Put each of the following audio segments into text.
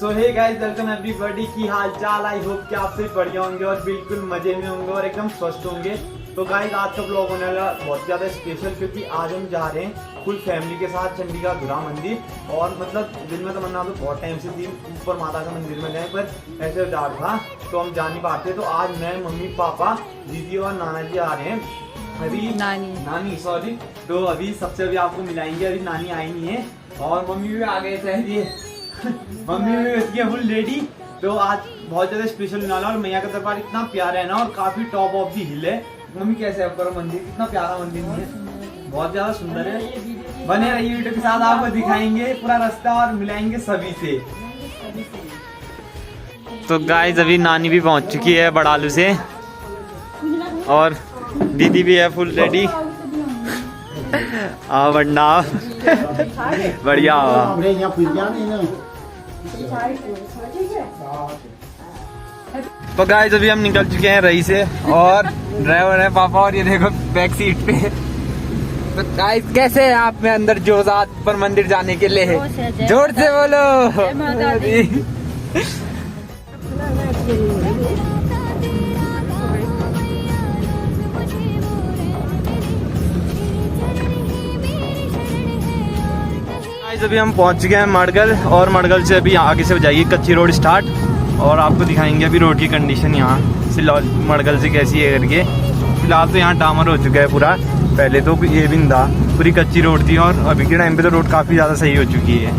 सो hey guys, welcome everybody. की हाल चाल, I hope कि आप सभी बढ़िया होंगे और बिल्कुल मजे में होंगे और एकदम स्वस्थ होंगे। तो गाइस आज का ब्लॉग होने वाला बहुत ज़्यादा स्पेशल, क्योंकि आज हम जा रहे हैं फुल फैमिली के साथ चंडीगढ़ धुरा मंदिर। और मतलब दिल में तमन्ना तो बहुत टाइम से थी ऊपर माता का मंदिर में जाए, पर ऐसे डर था तो हम जा नहीं पाते। तो आज मैं, मम्मी, पापा, दीदी और नाना जी आ रहे हैं। अभी नानी सॉरी। तो अभी सबसे अभी आपको मिलाएंगे। अभी नानी आई नहीं है और मम्मी भी आ गए थे। ये मम्मी भी उसकी है फुल रेडी। तो आज बहुत ज्यादा स्पेशल होने वाला। और मैया का दरबार इतना प्यारा है ना, और काफी टॉप ऑफ दी हिल है। मम्मी कैसे है आपका मंदिर? कितना प्यारा मंदिर है, बहुत ज्यादा सुंदर है। बने रहिए वीडियो के साथ, आपको दिखाएंगे पूरा रास्ता और मिलाएंगे सभी से। तो गाइस अभी नानी भी पहुंच चुकी है बड़ालू से और दीदी भी है फुल रेडी। आ बढ़ना बढ़िया तो गाइस अभी हम निकल चुके हैं रही से और ड्राइवर है पापा। और ये देखो बैक सीट पे। तो गाइस कैसे हैं आप? में अंदर जोजात पर मंदिर जाने के लिए जोर से बोलो। अभी हम पहुंच चुके हैं मड़गल, और मड़गल से अभी आगे से जाएगी कच्ची रोड स्टार्ट। और आपको दिखाएंगे अभी रोड की कंडीशन यहाँ से मड़गल से कैसी है करके। फिलहाल तो यहाँ डामर हो चुका है पूरा, पहले तो ये भी था पूरी कच्ची रोड थी। और अभी के टाइम पे तो रोड काफ़ी ज़्यादा सही हो चुकी है।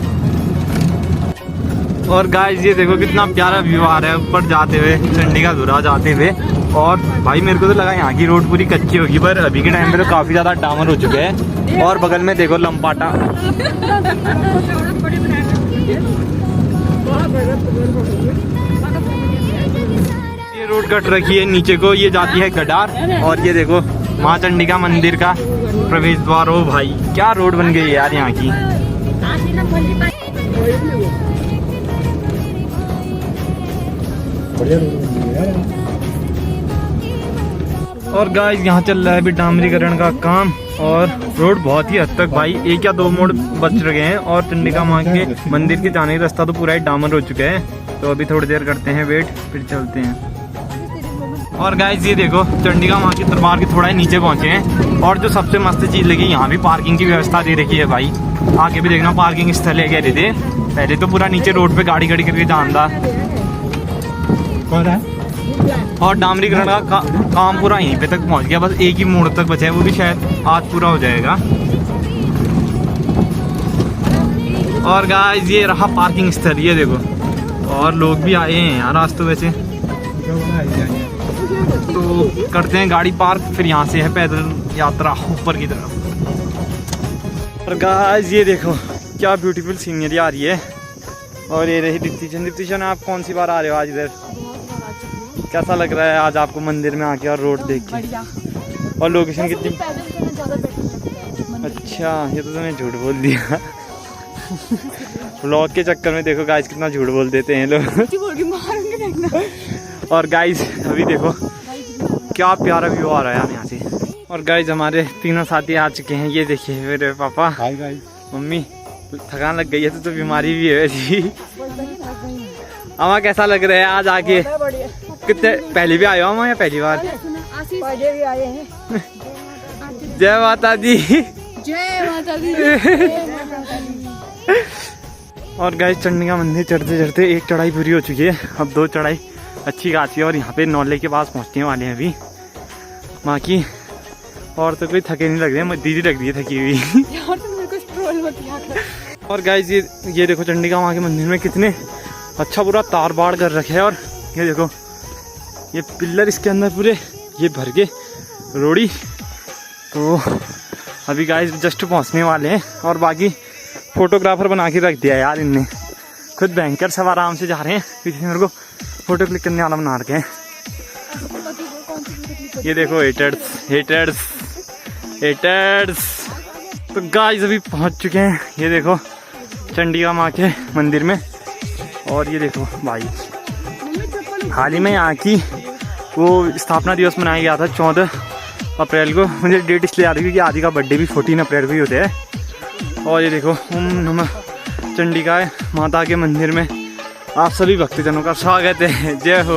और गाइस ये देखो कितना प्यारा व्यू आ रहा है ऊपर जाते हुए, चंडीगढ़ धुरा जाते हुए। और भाई मेरे को तो लगा यहाँ की रोड पूरी कच्ची होगी, पर अभी के टाइम पे तो काफ़ी ज़्यादा डामर हो चुके हैं। और बगल में देखो लंपाटा। ये रोड कट रखी है नीचे को, ये जाती है गडार। और ये देखो माँ चंडिका मंदिर का प्रवेश द्वार। हो भाई क्या रोड बन गई है यार यहाँ की। और गाइस यहाँ चल रहा है अभी डामरीकरण का काम। और रोड बहुत ही हद तक भाई 1 या 2 मोड़ बच रहे हैं। और चंडिका माँ के मंदिर के जाने का रास्ता तो पूरा ही डामर हो चुका है। तो अभी थोड़ी देर करते हैं वेट, फिर चलते हैं। और गाइस ये देखो चंडिका माँ के दरबार के थोड़ा ही नीचे पहुँचे हैं। और जो सबसे मस्त चीज़ लगी, यहाँ भी पार्किंग की व्यवस्था दे रखी है भाई। आगे भी देखना पार्किंग स्थल है, कह रहे थे पहले तो पूरा नीचे रोड पे गाड़ी खड़ी करके जानता। और डामरीकरण का काम पूरा यहीं पे तक पहुंच गया, बस एक ही मोड़ तक बचा है, वो भी शायद आज पूरा हो जाएगा। और गाइस ये रहा पार्किंग स्थल, ये देखो। और लोग भी आए हैं यार आज तो वैसे। तो करते हैं गाड़ी पार्क, फिर यहाँ से है पैदल यात्रा ऊपर की तरफ। और गाइस ये देखो क्या ब्यूटीफुल सीनरी आ रही है। और ये रही दीप्तिशन। आप कौन सी बार आ रहे हो आज इधर? कैसा लग रहा है आज आपको मंदिर में आके और रोड देख के? और लोकेशन कितनी? अच्छा ये तो तुमने झूठ बोल दिया। व्लॉग के चक्कर में देखो गाइस कितना झूठ बोल देते हैं लोग। और गाइस अभी देखो क्या प्यारा व्यू आ रहा है यहाँ से। और गाइस हमारे तीनों साथी आ चुके हैं। ये देखिए मेरे पापा, मम्मी। थकान लग गई है तो बीमारी भी है वैसी। अमा कैसा लग रहा है आज आके? कितने पहले भी आए हो हम या पहली बार? पहले भी आए हैं। जय माता दी। जय माता दी। और गाइस चंडिका मंदिर चढ़ते चढ़ते एक चढ़ाई पूरी हो चुकी है, अब 2 चढ़ाई अच्छी खासी है। और यहाँ पे नौले के पास पहुँचने वाले हैं अभी माँ की। और तो कोई थके नहीं लग रहे हैं, दीदी लग रही है थकी हुई। और गाइस ये देखो चंडिका माँ के मंदिर में कितने अच्छा पूरा तार बाड़ कर रखे है। और ये देखो ये पिलर इसके अंदर पूरे ये भर के रोड़ी। तो अभी गाइस जस्ट पहुंचने वाले हैं। और बाकी फोटोग्राफर बना के रख दिया यार इनने, खुद बैंकर सब आराम से जा रहे हैं। पीछे मेरे को फोटो क्लिक करने वाला बना रखे हैं। ये देखो हेटर्स। तो गाइस अभी पहुंच चुके हैं, ये देखो चंडिका माँ के मंदिर में। और ये देखो भाई हाल ही में यहाँ की वो स्थापना दिवस मनाया गया था 14 अप्रैल को। मुझे डेट इसलिए याद है क्योंकि आदि का बर्थडे भी 14 अप्रैल को ही होता है। और ये देखो ओम नमः चंडिका माता के मंदिर में आप सभी भक्तजनों का स्वागत है, जय हो।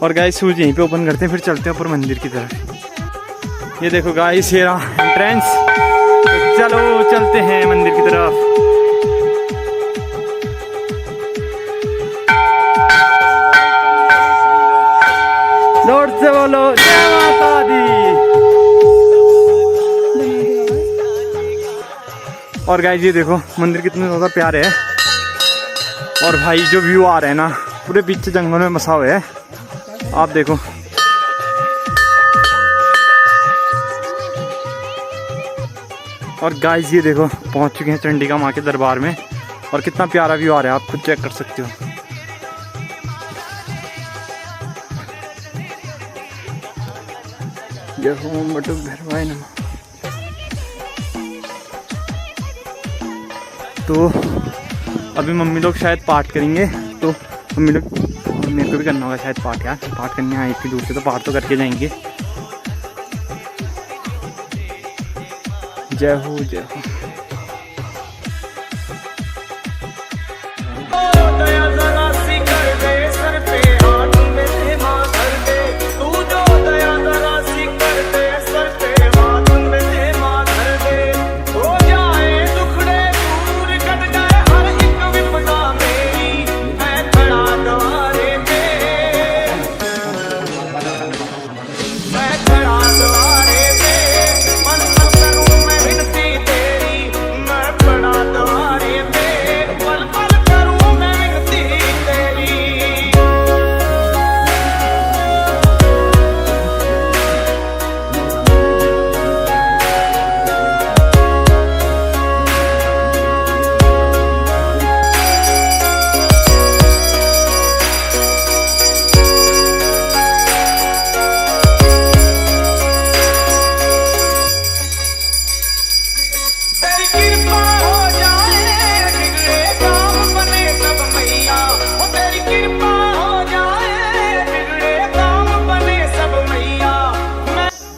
और गाइस शूज यहीं पे ओपन करते हैं, फिर चलते हैं ऊपर मंदिर की तरफ। ये देखो गाइस ये रहा एंट्रेंस, तो चलो चलते हैं मंदिर की तरफ। जोर से बोलो जय माता दी। और गाइस ये देखो मंदिर कितने ज़्यादा प्यारे है। और भाई जो व्यू आ रहे हैं ना, पूरे पीछे जंगल में बसा हुआ है, आप देखो। और गाइस ये देखो पहुंच चुके हैं चंडिका माँ के दरबार में, और कितना प्यारा व्यू आ रहा है, आप खुद चेक कर सकते हो। जय हो बटुक भैरवाय नमः। तो अभी मम्मी लोग शायद पाठ करेंगे, तो मम्मी लोग, मेरे को भी करना होगा शायद पाठ। यार पाठ करने आए इतनी दूर से, तो पाठ तो करके जाएंगे। जय हो जय हो।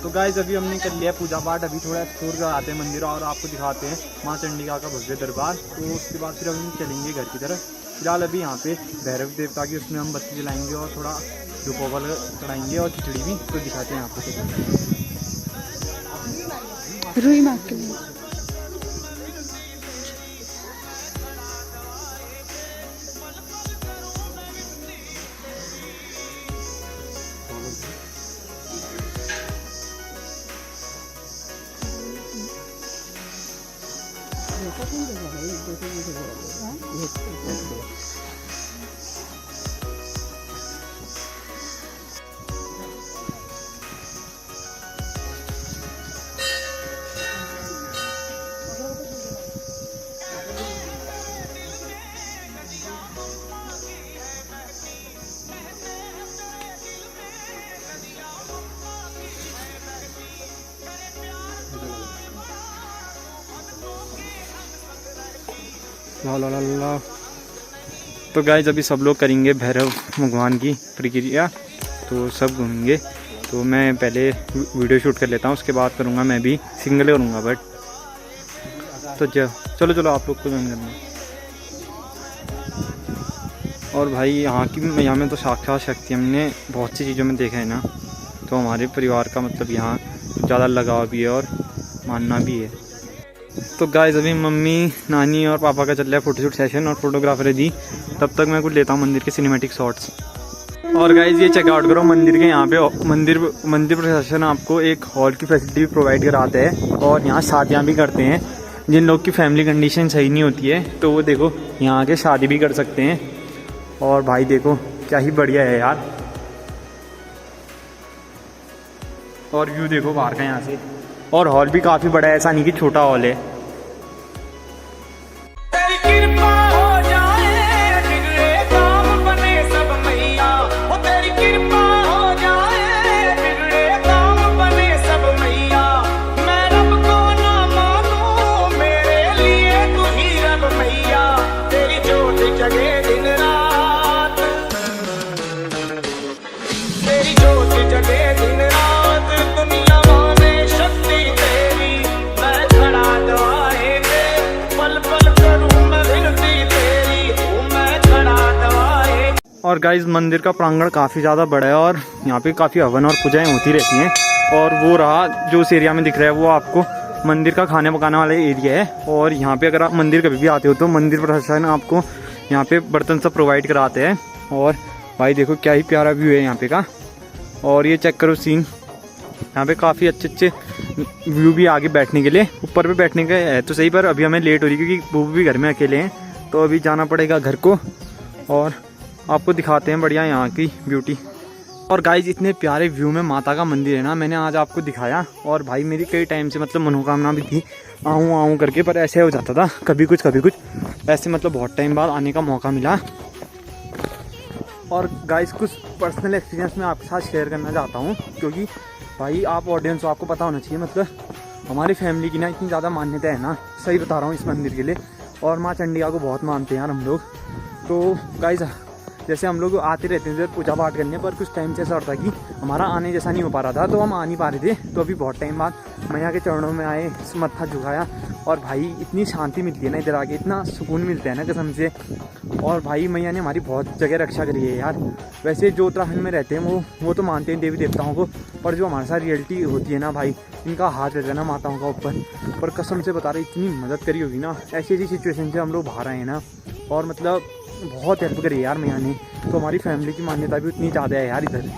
गाइस अभी हमने कर लिया पूजा पाठ, अभी थोड़ा एक्सप्लोर कराते हैं मंदिर और आपको दिखाते हैं माँ चंडिका का भव्य दरबार। तो उसके बाद फिर हम चलेंगे घर की तरफ। फिलहाल अभी यहाँ पे भैरव देवता की उसमें हम बत्ती जलाएंगे और थोड़ा धूपोवल चढ़ाएंगे और खिचड़ी भी, तो दिखाते हैं आपको। रुई माँ के लिए ला ला ला ला। तो गाइस अभी सब लोग करेंगे भैरव भगवान की प्रक्रिया, तो सब घूमेंगे। तो मैं पहले वीडियो शूट कर लेता हूँ, उसके बाद करूँगा, मैं भी सिंगल करूँगा बट। तो चलो चलो आप लोग को ज्वाइन करना। और भाई यहाँ में तो साक्षात शक्ति हमने बहुत सी चीज़ों में देखा है ना, तो हमारे परिवार का मतलब यहाँ ज़्यादा लगाव भी है और मानना भी है। तो गाइस अभी मम्मी नानी और पापा का चल रहा है फोटोशूट सेशन, और फोटोग्राफर है दी। तब तक मैं कुछ लेता हूँ मंदिर के सिनेमैटिक शॉट्स। और गाइस ये चेकआउट करो मंदिर के, यहाँ पे मंदिर प्रशासन आपको एक हॉल की फैसिलिटी भी प्रोवाइड कराते हैं, और यहाँ शादियाँ भी करते हैं। जिन लोग की फैमिली कंडीशन सही नहीं होती है तो वो देखो यहाँ आके शादी भी कर सकते हैं। और भाई देखो क्या ही बढ़िया है यार, और व्यू देखो बाहर का यहाँ से। और हॉल भी काफ़ी बड़ा है, ऐसा नहीं कि छोटा हॉल है। दिन रात दुनिया माने शक्ति तेरी, मैं खड़ा और गाइस मंदिर का प्रांगण काफ़ी ज़्यादा बड़ा है और यहाँ पे काफ़ी हवन और पूजाएं होती रहती हैं। और वो रहा जो उस एरिया में दिख रहा है वो आपको मंदिर का खाने पकाने वाला एरिया है। और यहाँ पे अगर आप मंदिर कभी भी आते हो तो मंदिर प्रशासन आपको यहाँ पे बर्तन सब प्रोवाइड कराते हैं। और भाई देखो क्या ही प्यारा व्यू है यहाँ पे का। और ये चेक करो सीन, यहाँ पे काफ़ी अच्छे व्यू भी आगे बैठने के लिए, ऊपर पे बैठने का है तो सही, पर अभी हमें लेट हो रही है क्योंकि वो भी घर में अकेले हैं तो अभी जाना पड़ेगा घर को। और आपको दिखाते हैं बढ़िया यहाँ की ब्यूटी। और गाइज इतने प्यारे व्यू में माता का मंदिर है ना, मैंने आज आपको दिखाया। और भाई मेरी कई टाइम से मतलब मनोकामना भी थी आऊँ करके, पर ऐसे हो जाता था कभी कुछ ऐसे, मतलब बहुत टाइम बाद आने का मौका मिला। और गाइज कुछ पर्सनल एक्सपीरियंस मैं आपके साथ शेयर करना चाहता हूँ, क्योंकि भाई आप ऑडियंस हो, आपको पता होना चाहिए। मतलब हमारी फैमिली की ना इतनी ज़्यादा मान्यता है ना, सही बता रहा हूँ, इस मंदिर के लिए। और माँ चंडिका को बहुत मानते हैं यार हम लोग। तो गाइज जैसे हम लोग आते रहते थे पूजा पाठ करने, पर कुछ टाइम से ऐसा होता कि हमारा आने जैसा नहीं हो पा रहा था, तो हम आ नहीं पा रहे थे। तो अभी बहुत टाइम बाद मैया के चरणों में आए, मत्था झुकाया, और भाई इतनी शांति मिलती है ना इधर आके, इतना सुकून मिलता है ना कसम से। और भाई मैया ने हमारी बहुत जगह रक्षा करी है यार। वैसे जो उत्तराखंड में रहते हैं वो तो मानते हैं देवी देवताओं को, पर जो हमारे साथ रियलिटी होती है ना भाई, इनका हाथ रहता है ना माताओं का ऊपर। पर कसम से बता रहे, इतनी मदद करी होगी ना, ऐसी सिचुएशन से हम लोग बाहर आए हैं ना, और मतलब बहुत हेल्प करी है यार मैया ने। तो हमारी फैमिली की मान्यता भी उतनी ज़्यादा है यार इधर।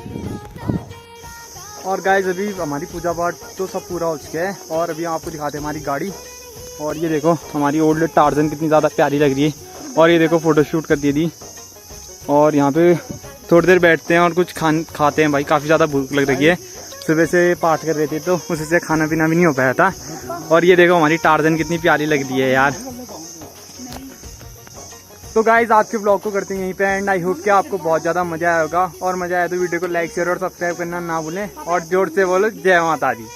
और गाइस अभी हमारी पूजा पाठ तो सब पूरा हो चुका है, और अभी आपको दिखाते हैं हमारी गाड़ी। और ये देखो हमारी ओल्ड टार्जन कितनी ज़्यादा प्यारी लग रही है। और ये देखो फ़ोटोशूट कर दी थी। और यहाँ पे थोड़ी देर बैठते हैं और कुछ खाते हैं। भाई काफ़ी ज़्यादा भूख लग रही है, सुबह से पाठ कर रहे थे तो उससे खाना पीना भी नहीं हो पाया था। और ये देखो हमारी टार्जन कितनी प्यारी लग रही है यार। तो गाइज आज के ब्लॉग को करते हैं यहीं पे एंड। आई होप कि आपको बहुत ज़्यादा मज़ा आया होगा, और मज़ा आया तो वीडियो को लाइक शेयर और सब्सक्राइब करना ना भूलें। और जोर से बोलो जय माता दी।